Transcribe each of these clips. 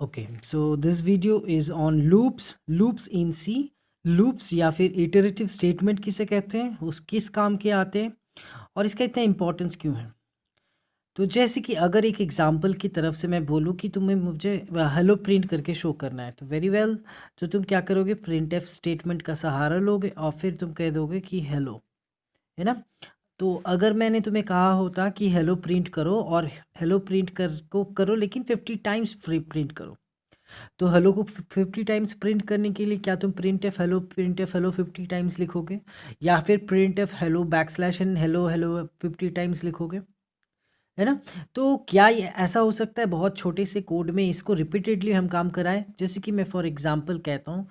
Okay, so this video is on loops in C. Loops या फिर iterative statement किसे कहते हैं, उस किस काम के आते हैं और इसका इतना इंपॉर्टेंस क्यों है। तो जैसे कि अगर एक एग्जांपल की तरफ से मैं बोलूँ कि तुम्हें मुझे हेलो प्रिंट करके शो करना है, तो वेरी वेल, तो तुम क्या करोगे, प्रिंट एफ स्टेटमेंट का सहारा लोगे और फिर तुम कह दोगे कि हेलो, है ना। तो अगर मैंने तुम्हें कहा होता कि हेलो प्रिंट करो और हेलो प्रिंट करो लेकिन 50 टाइम्स फ्री प्रिंट करो, तो हेलो को 50 टाइम्स प्रिंट करने के लिए क्या तुम प्रिंट एफ हेलो 50 टाइम्स लिखोगे, या फिर print f hello backslash n hello hello 50 times लिखोगे, है ना। तो क्या ये ऐसा हो सकता है बहुत छोटे से कोड में इसको रिपीटेडली हम काम कराएं, जैसे कि मैं फॉर एग्जांपल कहता हूँ,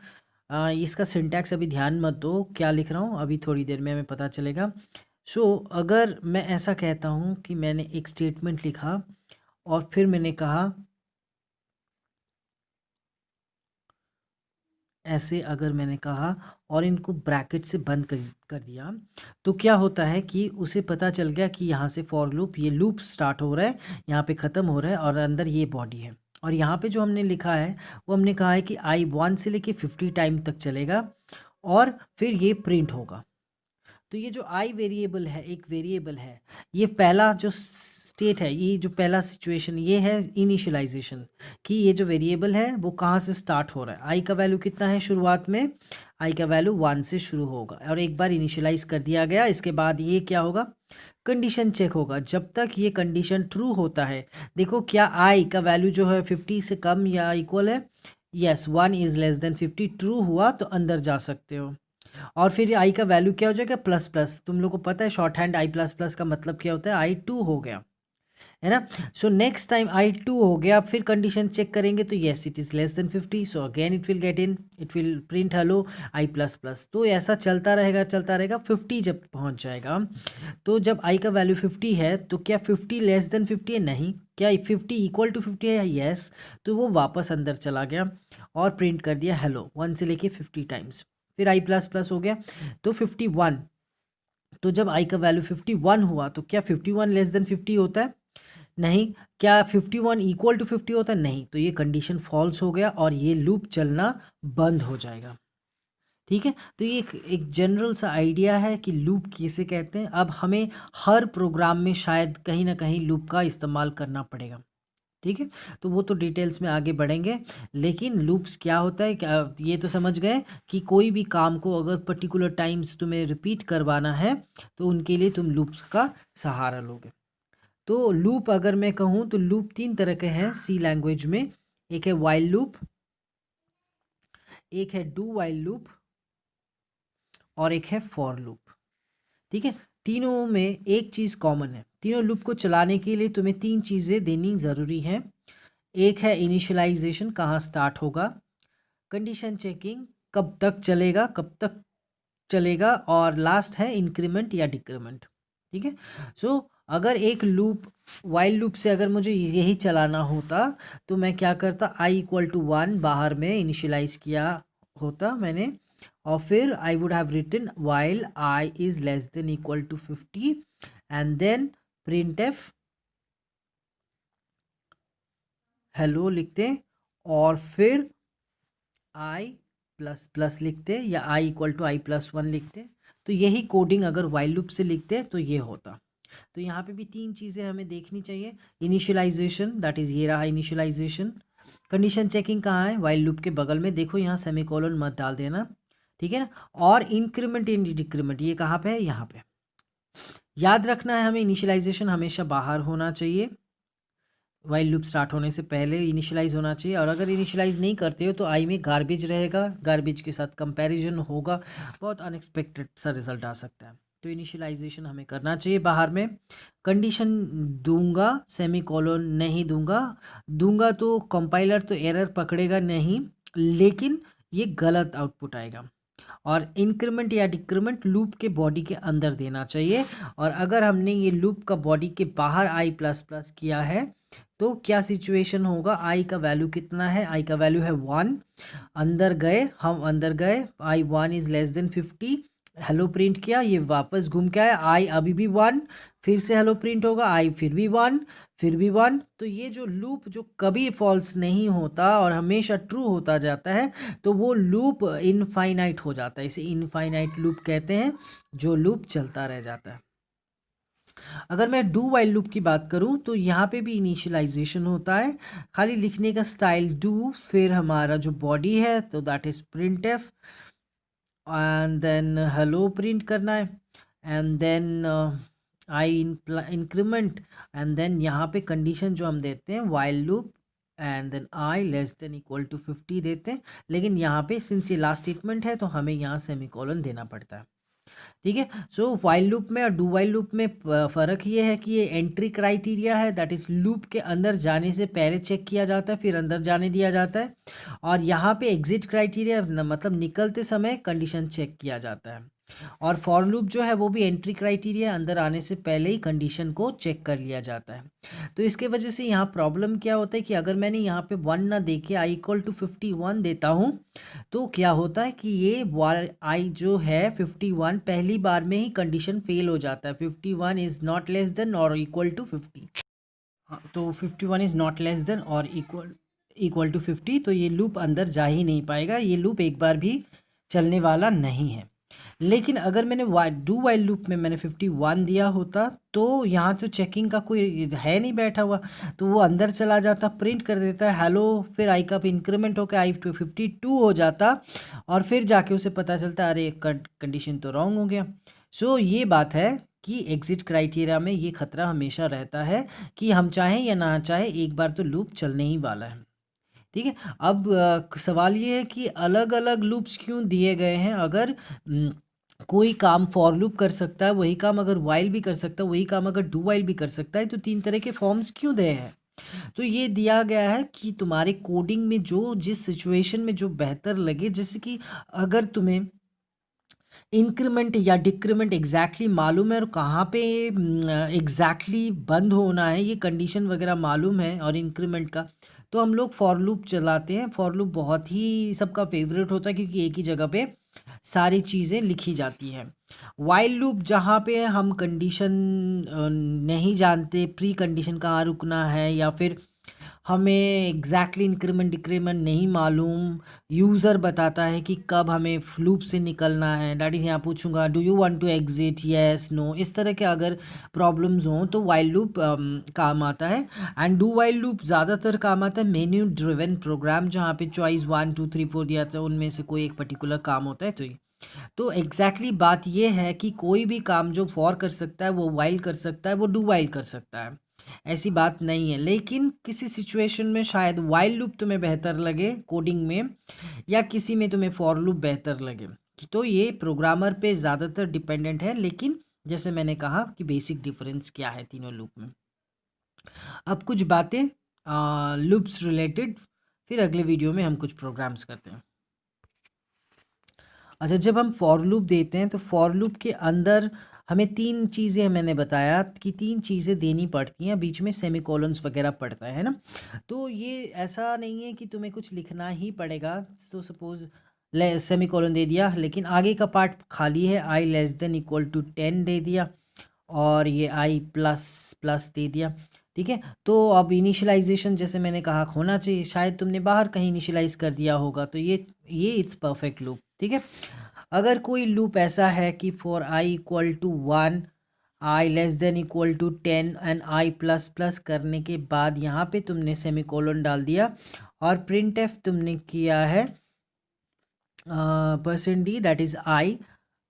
इसका सिंटैक्स अभी ध्यान मत दो क्या लिख रहा हूँ, अभी थोड़ी देर में हमें पता चलेगा। सो अगर मैं ऐसा कहता हूँ कि मैंने एक स्टेटमेंट लिखा और फिर मैंने कहा ऐसे, अगर मैंने कहा और इनको ब्रैकेट से बंद कर दिया, तो क्या होता है कि उसे पता चल गया कि यहाँ से फॉर लूप, ये लूप स्टार्ट हो रहा है, यहाँ पे ख़त्म हो रहा है और अंदर ये बॉडी है। और यहाँ पे जो हमने लिखा है वो हमने कहा है कि I1 से लेके 50 टाइम तक चलेगा और फिर ये प्रिंट होगा। तो ये जो आई वेरिएबल है, एक वेरिएबल है, ये पहला जो स्टेट है, ये जो पहला सिचुएशन, ये है इनिशियलाइजेशन, कि ये जो वेरिएबल है वो कहाँ से स्टार्ट हो रहा है। आई का वैल्यू कितना है शुरुआत में, आई का वैल्यू 1 से शुरू होगा और एक बार इनिशियलाइज कर दिया गया, इसके बाद ये क्या होगा, कंडीशन चेक होगा। जब तक ये कंडीशन ट्रू होता है, देखो क्या आई का वैल्यू जो है 50 से कम या इक्वल है, yes 1 is less then 50 true हुआ तो अंदर जा सकते हो। और फिर आई का वैल्यू क्या हो जाएगा, प्लस प्लस, तुम लोग को पता है शॉर्ट हैंड आई प्लस प्लस का मतलब क्या होता है, I2 हो गया, है ना। सो नेक्स्ट टाइम I2 हो गया, फिर कंडीशन चेक करेंगे तो yes it is less then 50, so again it will get in, it will print hello I plus plus. तो ऐसा चलता रहेगा 50 जब पहुंच जाएगा। तो जब आई का वैल्यू 50 है तो क्या 50 लेस देन 50 है, नहीं। क्या 50 इक्वल टू 50 है, यस। तो वो वापस अंदर चला गया और प्रिंट कर दिया हेलो 1 से लेके 50 टाइम्स, फिर आई प्लस प्लस हो गया तो 51। तो जब आई का वैल्यू 51 हुआ तो क्या 51 लेस देन 50 होता है, नहीं। क्या 51 इक्वल टू 50 होता है, नहीं। तो ये कंडीशन फॉल्स हो गया और ये लूप चलना बंद हो जाएगा। ठीक है, तो ये एक जनरल सा आइडिया है कि लूप किसे कहते हैं। अब हमें हर प्रोग्राम में शायद कहीं ना कहीं लूप का इस्तेमाल करना पड़ेगा। ठीक है, तो वो तो डिटेल्स में आगे बढ़ेंगे, लेकिन लूप्स क्या होता है, क्या ये तो समझ गए कि कोई भी काम को अगर पर्टिकुलर टाइम्स तुम्हें रिपीट करवाना है तो उनके लिए तुम लूप्स का सहारा लोगे। तो लूप अगर मैं कहूँ तो लूप 3 तरह के हैं सी लैंग्वेज में, एक है वाइल लूप, एक है डू वाइल लूप और एक है फॉर लूप। ठीक है, तीनों में एक चीज़ कॉमन है, तीनों लूप को चलाने के लिए तुम्हें 3 चीज़ें देनी ज़रूरी हैं। एक है इनिशियलाइजेशन, कहाँ स्टार्ट होगा, कंडीशन चेकिंग, कब तक चलेगा, कब तक चलेगा, और लास्ट है इंक्रीमेंट या डिक्रीमेंट। ठीक है, सो अगर एक लूप वाइल लूप से अगर मुझे यही चलाना होता तो मैं क्या करता, I=1 बाहर में इनिशियलाइज किया होता मैंने, और फिर I would have written while i is less than equal to 50 and then print f hello लिखते और फिर आई प्लस प्लस लिखते या I=I+1 लिखते। तो यही कोडिंग अगर वाइल लूप से लिखते तो ये होता। तो यहाँ पे भी 3 चीज़ें हमें देखनी चाहिए, इनिशियलाइजेशन, दैट इज़ ये रहा इनिशियलाइजेशन। कंडीशन चेकिंग कहाँ है, वाइल लूप के बगल में, देखो यहाँ सेमीकोलन मत डाल देना, ठीक है ना। और इंक्रीमेंट इन डिक्रीमेंट ये कहाँ पे है, यहाँ पे। याद रखना है हमें, इनिशियलाइजेशन हमेशा बाहर होना चाहिए, वाइल लूप स्टार्ट होने से पहले इनिशियलाइज होना चाहिए। और अगर इनिशियलाइज नहीं करते हो तो आई में गार्बेज रहेगा, गार्बेज के साथ कंपैरिजन होगा, बहुत अनएक्सपेक्टेड सा रिजल्ट आ सकता है। तो इनिशियलाइजेशन हमें करना चाहिए बाहर में। कंडीशन दूंगा, सेमीकोलन नहीं दूंगा, दूंगा तो कंपाइलर तो एरर पकड़ेगा नहीं, लेकिन ये गलत आउटपुट आएगा। और इंक्रीमेंट या डिक्रीमेंट लूप के बॉडी के अंदर देना चाहिए। और अगर हमने ये लूप का बॉडी के बाहर आई प्लस प्लस किया है तो क्या सिचुएशन होगा, आई का वैल्यू कितना है, आई का वैल्यू है 1, अंदर गए, हम अंदर गए, I1 is less then 50, hello print किया, ये वापस घूम के आया, आई अभी भी 1, फिर से हेलो प्रिंट होगा, आई फिर भी 1, फिर भी 1। तो ये जो लूप जो कभी फॉल्स नहीं होता और हमेशा ट्रू होता जाता है, तो वो लूप इनफाइनाइट हो जाता है। इसे इनफाइनाइट लूप कहते हैं, जो लूप चलता रह जाता है। अगर मैं डू वाइल लूप की बात करूं तो यहाँ पे भी इनिशियलाइजेशन होता है, खाली लिखने का स्टाइल डू, फिर हमारा जो बॉडी है तो that is print f, and then hello print करना है, and then i increment, and then यहाँ पे कंडीशन जो हम देते हैं while loop, and then i less than equal to 50 देते हैं। लेकिन यहाँ पे सिंस ये लास्ट स्टेटमेंट है तो हमें यहाँ सेमीकोलन देना पड़ता है। ठीक है। सो वाइल लूप में और डू वाइल लूप में फ़र्क ये है कि ये एंट्री क्राइटेरिया है, दैट इज़ लूप के अंदर जाने से पहले चेक किया जाता है, फिर अंदर जाने दिया जाता है। और यहाँ पे एग्जिट क्राइटेरिया मतलब निकलते समय कंडीशन चेक किया जाता है। और फॉर लूप जो है वो भी एंट्री क्राइटेरिया, अंदर आने से पहले ही कंडीशन को चेक कर लिया जाता है। तो इसके वजह से यहाँ प्रॉब्लम क्या होता है कि अगर मैंने यहाँ पे 1 ना देके आई इक्वल टू 51 देता हूँ, तो क्या होता है कि ये आई जो है 51 पहली बार में ही कंडीशन फेल हो जाता है। 51 इज़ नॉट लेस देन और इक्वल टू 50। हाँ, तो 51 इज़ नॉट लेस देन और इक्वल टू 50, तो ये लूप अंदर जा ही नहीं पाएगा, ये लूप एक बार भी चलने वाला नहीं है। लेकिन अगर मैंने डू वाइल लूप में मैंने 51 दिया होता, तो यहाँ तो चेकिंग का कोई है नहीं बैठा हुआ, तो वो अंदर चला जाता, प्रिंट कर देता है हेलो, फिर आई का इंक्रीमेंट होकर आई टू 52 हो जाता, और फिर जाके उसे पता चलता अरे कंडीशन तो रॉन्ग हो गया। सो ये बात है कि एग्जिट क्राइटेरिया में ये खतरा हमेशा रहता है कि हम चाहें या ना चाहें एक बार तो लूप चलने ही वाला है। ठीक है। अब सवाल ये है कि अलग अलग लूप्स क्यों दिए गए हैं। अगर कोई काम फॉर लूप कर सकता है, वही काम अगर वाइल भी कर सकता है, वही काम अगर डू वाइल भी कर सकता है, तो 3 तरह के फॉर्म्स क्यों दे हैं? तो ये दिया गया है कि तुम्हारे कोडिंग में जो जिस सिचुएशन में जो बेहतर लगे, जैसे कि अगर तुम्हें इंक्रीमेंट या डिक्रीमेंट एग्जैक्टली मालूम है और कहाँ पे एग्जैक्टली बंद होना है, ये कंडीशन वगैरह मालूम है, और इंक्रीमेंट का, तो हम लोग फॉर लूप चलाते हैं। फॉर लूप बहुत ही सबका फेवरेट होता है क्योंकि एक ही जगह पे सारी चीज़ें लिखी जाती हैं। वाइल लूप जहाँ पे हम कंडीशन नहीं जानते, प्री कंडीशन कहाँ रुकना है, या फिर हमें एग्जैक्टली इंक्रीमेंट डिक्रीमेंट नहीं मालूम, यूज़र बताता है कि कब हमें लूप से निकलना है, दैट इज़ यहाँ पूछूंगा do you want to exit, yes no, इस तरह के अगर प्रॉब्लम्स हों तो वाइल लूप काम आता है। एंड डू वाइल लूप ज़्यादातर काम आता है मेन्यू ड्रिवन प्रोग्राम, जहाँ पे चॉइस 1 2 3 4 दिया था, उनमें से कोई एक पर्टिकुलर काम होता है। तो एग्जैक्टली बात यह है कि कोई भी काम जो फॉर कर सकता है वो वाइल कर सकता है, वो डू वाइल कर सकता है, ऐसी बात नहीं है। लेकिन किसी सिचुएशन में शायद वाइल लूप तुम्हें बेहतर लगे कोडिंग में, या किसी में तुम्हें फॉर लूप बेहतर लगे, तो ये प्रोग्रामर पे ज़्यादातर डिपेंडेंट है। लेकिन जैसे मैंने कहा कि बेसिक डिफरेंस क्या है तीनों लूप में। अब कुछ बातें लूप्स रिलेटेड, फिर अगले वीडियो में हम कुछ प्रोग्राम्स करते हैं। अच्छा, जब हम फॉर लूप देते हैं तो फॉर लूप के अंदर हमें 3 चीज़ें, मैंने बताया कि 3 चीज़ें देनी पड़ती हैं, बीच में सेमीकोलन्स वगैरह पड़ता है ना। तो ये ऐसा नहीं है कि तुम्हें कुछ लिखना ही पड़ेगा। तो सपोज़ सेमीकोलन दे दिया, लेकिन आगे का पार्ट खाली है, आई लेस देन इक्वल टू 10 दे दिया, और ये आई प्लस प्लस दे दिया। ठीक है। तो अब इनिशियलाइजेशन जैसे मैंने कहा होना चाहिए, शायद तुमने बाहर कहीं इनिशियलाइज कर दिया होगा, तो ये इट्स परफेक्ट लूप। ठीक है। अगर कोई लूप ऐसा है कि for i equal to 1, i less than equal to 10 and i plus plus करने के बाद यहाँ पे तुमने सेमीकोलन डाल दिया और प्रिंट एफ तुमने किया है %d दैट इज़ आई,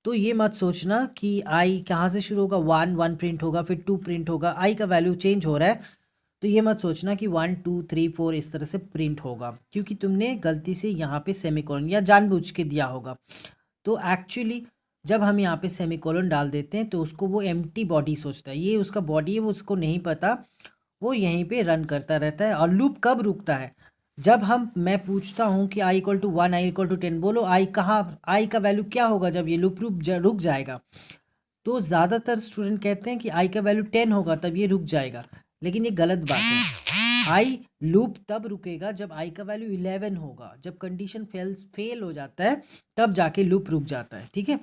तो ये मत सोचना कि आई कहाँ से शुरू होगा, 1 प्रिंट होगा, फिर 2 प्रिंट होगा, आई का वैल्यू चेंज हो रहा है, तो ये मत सोचना कि 1 2 3 4 इस तरह से प्रिंट होगा, क्योंकि तुमने गलती से यहाँ पे सेमीकोलन या जानबूझ के दिया होगा। तो एक्चुअली जब हम यहाँ पे सेमीकोलन डाल देते हैं तो उसको वो एम्प्टी बॉडी सोचता है, ये उसका बॉडी है, वो उसको नहीं पता, वो यहीं पे रन करता रहता है। और लूप कब रुकता है, जब मैं पूछता हूँ कि i equal to 1 i equal to 10, बोलो आई कहाँ, आई का वैल्यू क्या होगा जब ये लूप रुक जाएगा। तो ज़्यादातर स्टूडेंट कहते हैं कि आई का वैल्यू 10 होगा तब ये रुक जाएगा, लेकिन ये गलत बात है। आई लूप तब रुकेगा जब आई का वैल्यू 11 होगा, जब कंडीशन फेल हो जाता है तब जाके लूप रुक जाता है, ठीक है।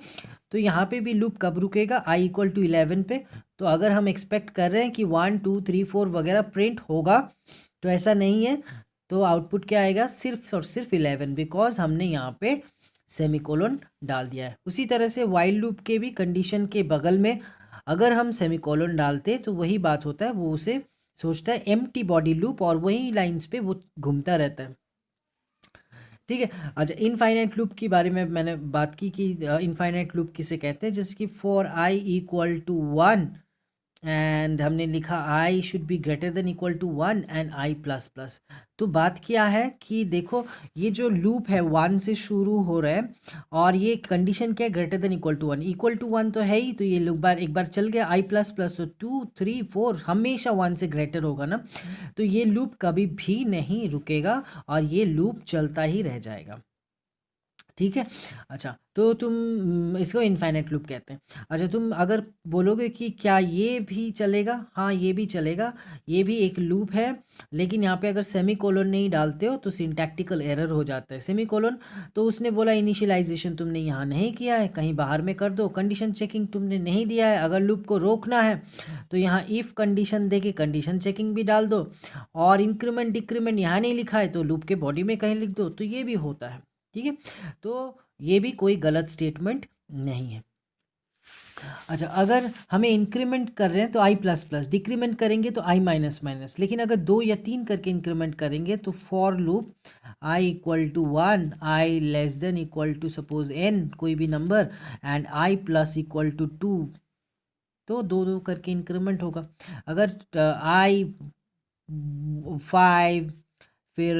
तो यहाँ पे भी लूप कब रुकेगा, आई इक्वल टू 11 पे। तो अगर हम एक्सपेक्ट कर रहे हैं कि 1 2 3 4 वगैरह प्रिंट होगा, तो ऐसा नहीं है। तो आउटपुट क्या आएगा, सिर्फ और सिर्फ 11, बिकॉज हमने यहाँ पे सेमीकोलन डाल दिया है। उसी तरह से वाइल लूप के भी कंडीशन के बगल में अगर हम सेमीकोलन डालते तो वही बात होता है, वो उसे सोचता है एम्प्टी बॉडी लूप और वही लाइंस पे वो घूमता रहता है, ठीक है। अच्छा, इनफाइनाइट लूप के बारे में मैंने बात की कि इनफाइनाइट लूप किसे कहते हैं, जैसे कि for i equal to 1 and हमने लिखा i should be greater than equal to 1 and i plus plus. तो बात क्या है कि देखो ये जो लूप है 1 से शुरू हो रहा है और ये कंडीशन क्या है, greater than equal to 1। Equal to 1 तो है ही, तो ये लूप एक बार चल गया, आई प्लस प्लस तो 2 3 4 हमेशा 1 से ग्रेटर होगा ना, तो ये लूप कभी भी नहीं रुकेगा और ये लूप चलता ही रह जाएगा, ठीक है। अच्छा, तो तुम इसको इनफाइनाइट लूप कहते हैं। अच्छा, तुम अगर बोलोगे कि क्या ये भी चलेगा, हाँ ये भी चलेगा, ये भी एक लूप है, लेकिन यहाँ पे अगर सेमी कोलन नहीं डालते हो तो सिंटैक्टिकल एरर हो जाता है। सेमी कोलन तो उसने बोला इनिशियलाइजेशन तुमने यहाँ नहीं किया है, कहीं बाहर में कर दो, कंडीशन चेकिंग तुमने नहीं दिया है, अगर लूप को रोकना है तो यहाँ इफ़ कंडीशन दे के कंडीशन चेकिंग भी डाल दो, और इंक्रीमेंट डिक्रीमेंट यहाँ नहीं लिखा है तो लूप के बॉडी में कहीं लिख दो, तो ये भी होता है, ठीक है। तो ये भी कोई गलत स्टेटमेंट नहीं है। अच्छा, अगर हमें इंक्रीमेंट कर रहे हैं तो आई प्लस प्लस, डिक्रीमेंट करेंगे तो आई माइनस माइनस, लेकिन अगर 2 या 3 करके इंक्रीमेंट करेंगे तो for loop i equal to 1, i less than equal to suppose n कोई भी number and i plus equal to 2, तो 2 करके इंक्रीमेंट होगा। अगर आई 5 फिर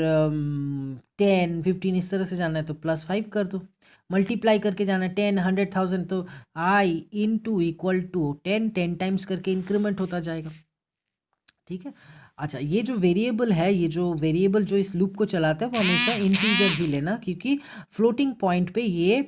10 15 इस तरह से जाना है तो +5 कर दो, मल्टीप्लाई करके जाना है 10 100,000 तो आई इंटू इक्वल टू 10 टाइम्स करके इंक्रीमेंट होता जाएगा, ठीक है। अच्छा, ये जो वेरिएबल है, ये जो वेरिएबल जो इस लूप को चलाता है वो हमेशा इंटीजर ही लेना, क्योंकि फ्लोटिंग पॉइंट पे ये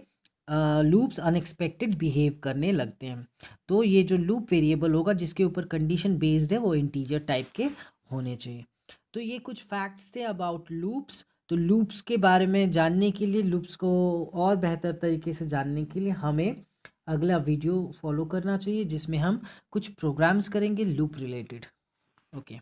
लूप्स अनएक्सपेक्टेड बिहेव करने लगते हैं। तो ये जो लूप वेरिएबल होगा जिसके ऊपर कंडीशन बेस्ड है वो इंटीजर टाइप के होने चाहिए। तो ये कुछ फैक्ट्स थे अबाउट लूप्स। तो लूप्स के बारे में जानने के लिए, लूप्स को और बेहतर तरीके से जानने के लिए हमें अगला वीडियो फॉलो करना चाहिए जिसमें हम कुछ प्रोग्राम्स करेंगे लूप रिलेटेड। ओके।